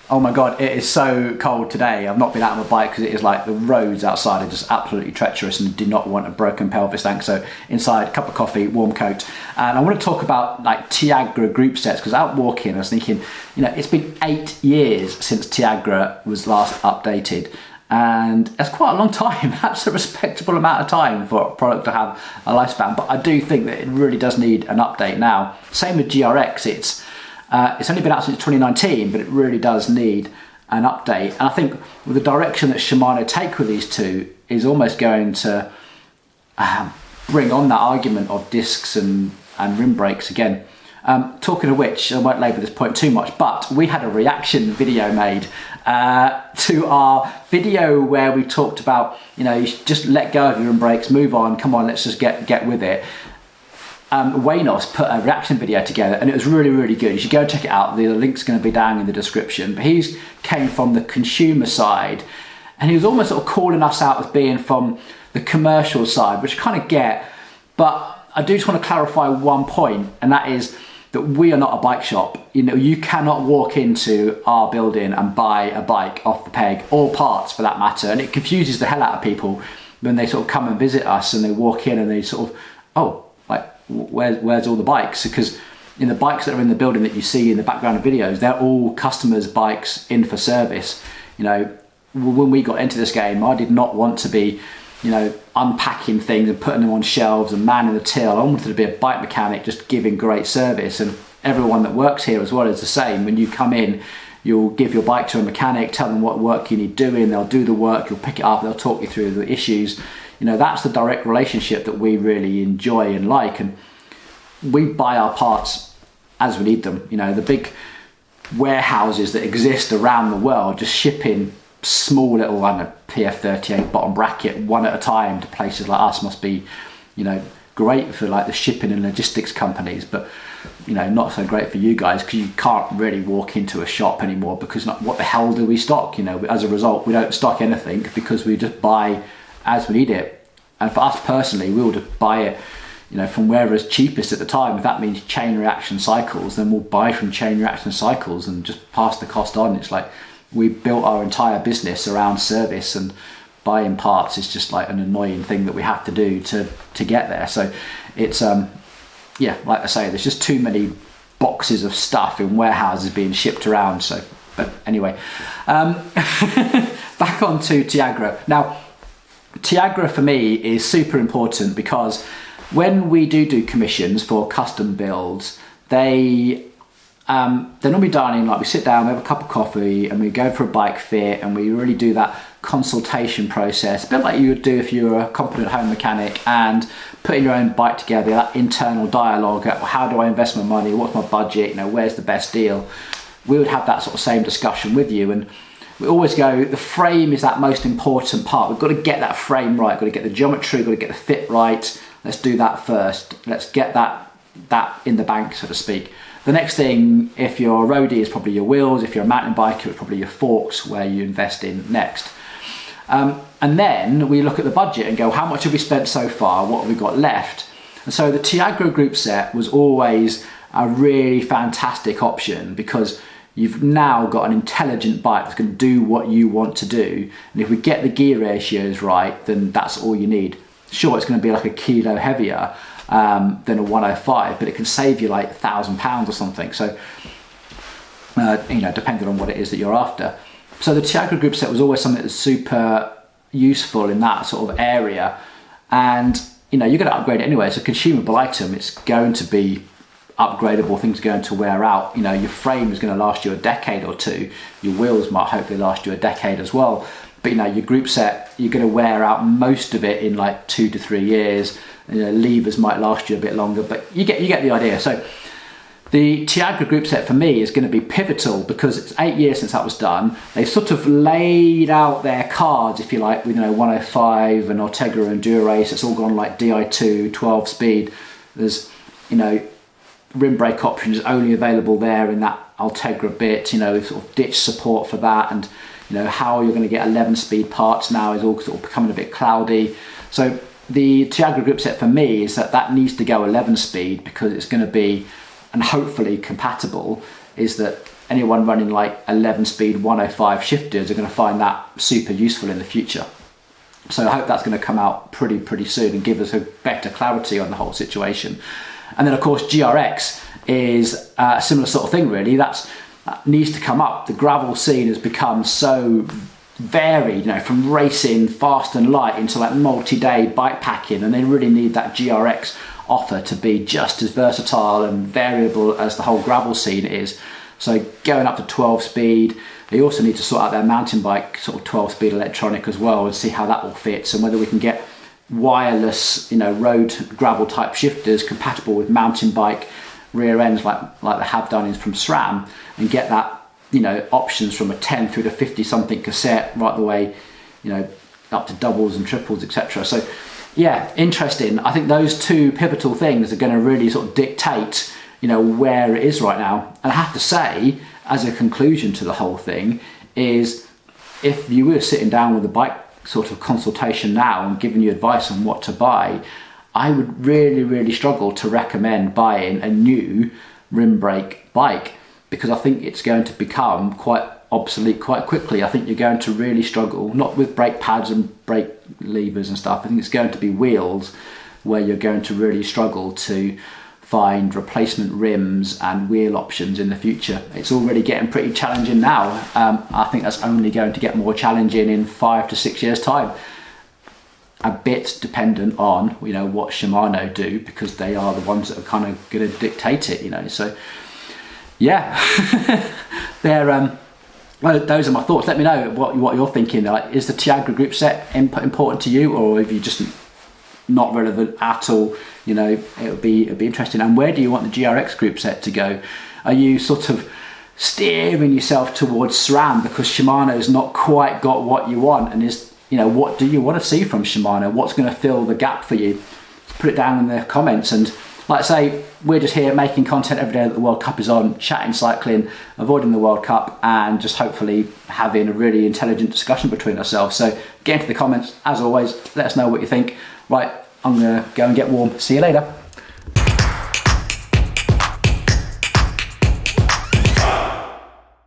Oh my God, it is so cold today. I've not been out on my bike because it is like the roads outside are just absolutely treacherous and do not want a broken pelvis tank. So inside, cup of coffee, warm coat. And I want to talk about like Tiagra group sets because out walking, I was thinking, you know, it's been 8 years since Tiagra was last updated. And that's quite a long time. That's a respectable amount of time for a product to have a lifespan. But I do think that it really does need an update now. Same with GRX. It's only been out since 2019, but it really does need an update. And I think with the direction that Shimano take with these two is almost going to bring on that argument of discs and rim brakes again. Talking of which, I won't labour this point too much, but we had a reaction video made to our video where we talked about, you know, you should just let go of your rim brakes, move on, come on, let's just get with it. Waynos put a reaction video together and it was really, really good. You should go check it out. The link's going to be down in the description. But he came from the consumer side and he was almost sort of calling us out as being from the commercial side, which I kind of get. But I do just want to clarify one point, and that is that we are not a bike shop. You know, you cannot walk into our building and buy a bike off the peg, or parts for that matter. And it confuses the hell out of people when they sort of come and visit us and they walk in and they sort of, oh, like, where's all the bikes? Because in the bikes that are in the building that you see in the background of videos, they're all customers' bikes in for service. You know, when we got into this game, I did not want to be, you know, unpacking things and putting them on shelves and manning the till. I wanted to be a bike mechanic just giving great service, and everyone that works here as well is the same. When you come in, you'll give your bike to a mechanic, tell them what work you need doing, they'll do the work, you'll pick it up, they'll talk you through the issues. You know, that's the direct relationship that we really enjoy and like, and we buy our parts as we need them. You know, the big warehouses that exist around the world just shipping small little, I don't know, PF38 bottom bracket one at a time to places like us must be, you know, great for like the shipping and logistics companies, but you know, not so great for you guys because you can't really walk into a shop anymore because what the hell do we stock? You know, as a result, we don't stock anything because we just buy as we need it. And for us personally, we will just buy it, you know, from wherever's cheapest at the time. If that means chain reaction cycles, then we'll buy from chain reaction cycles and just pass the cost on. It's like we built our entire business around service, and buying parts is just like an annoying thing that we have to do to get there. So it's yeah, like I say, there's just too many boxes of stuff in warehouses being shipped around. So, but anyway, back on to Tiagra. Now, Tiagra for me is super important because when we do commissions for custom builds, they're normally done in, like, we sit down, we have a cup of coffee and we go for a bike fit and we really do that consultation process, a bit like you would do if you were a competent home mechanic, and putting your own bike together, that internal dialogue, how do I invest my money, what's my budget, you know, where's the best deal. We would have that sort of same discussion with you, and we always go, the frame is that most important part. We've got to get that frame right, got to get the geometry, got to get the fit right. Let's do that first. Let's get that in the bank, so to speak. The next thing, if you're a roadie, is probably your wheels. If you're a mountain biker, it's probably your forks where you invest in next. And then we look at the budget and go, how much have we spent so far? What have we got left? And so the Tiagra group set was always a really fantastic option because you've now got an intelligent bike that's going to do what you want to do. And if we get the gear ratios right, then that's all you need. Sure, it's going to be like a kilo heavier than a 105, but it can save you like £1,000 or something. So, you know, depending on what it is that you're after. So the Tiagra group set was always something that was super useful in that sort of area. And, you know, you're going to upgrade it anyway. It's a consumable item. It's going to be upgradable, things are going to wear out. You know, your frame is going to last you a decade or two. Your wheels might hopefully last you a decade as well. But, you know, your group set, you're going to wear out most of it in like 2 to 3 years. You know, levers might last you a bit longer, but you get the idea. So the Tiagra group set for me is going to be pivotal because it's 8 years since that was done. They've sort of laid out their cards, if you like, with, you know, 105 and Tiagra and Grx. It's all gone like Di2, 12 speed. There's, you know, rim brake options only available there in that Tiagra bit. You know, sort of ditch support for that, and you know how you're going to get 11 speed parts now is all sort of becoming a bit cloudy. So the Tiagra group set for me is that needs to go 11 speed because it's going to be, and hopefully compatible, is that anyone running like 11 speed 105 shifters are going to find that super useful in the future. So I hope that's going to come out pretty soon and give us a better clarity on the whole situation. And then of course GRX is a similar sort of thing really. That needs to come up. The gravel scene has become so varied, you know, from racing fast and light into like multi-day bike packing, and they really need that GRX offer to be just as versatile and variable as the whole gravel scene is. So going up to 12 speed, they also need to sort out their mountain bike sort of 12 speed electronic as well, and see how that all fits, and whether we can get wireless, you know, road gravel type shifters compatible with mountain bike rear ends like they have done from SRAM, and get that, you know, options from a 10 through to 50 something cassette right the way, you know, up to doubles and triples, etc. So yeah, interesting. I think those two pivotal things are going to really sort of dictate, you know, where it is right now. And I have to say, as a conclusion to the whole thing, is if you were sitting down with a bike sort of consultation now and giving you advice on what to buy, I would really struggle to recommend buying a new rim brake bike, because I think it's going to become quite obsolete quite quickly. I think you're going to really struggle, not with brake pads and brake levers and stuff. I think it's going to be wheels where you're going to really struggle to find replacement rims and wheel options in the future. It's already getting pretty challenging now. I think that's only going to get more challenging in 5 to 6 years time. A bit dependent on, you know, what Shimano do, because they are the ones that are kind of going to dictate it, you know. So yeah, they're well, those are my thoughts. Let me know what you're thinking. Like, is the Tiagra group set important to you, or if you just not relevant at all? You know, it'll be interesting. And where do you want the GRX group set to go? Are you sort of steering yourself towards SRAM because Shimano's not quite got what you want? And is, you know, what do you want to see from Shimano? What's going to fill the gap for you? Put it down in the comments. And like I say, we're just here making content every day that the World Cup is on, chatting cycling, avoiding the World Cup, and just hopefully having a really intelligent discussion between ourselves. So get into the comments, as always, let us know what you think. Right, I'm gonna go and get warm. See you later.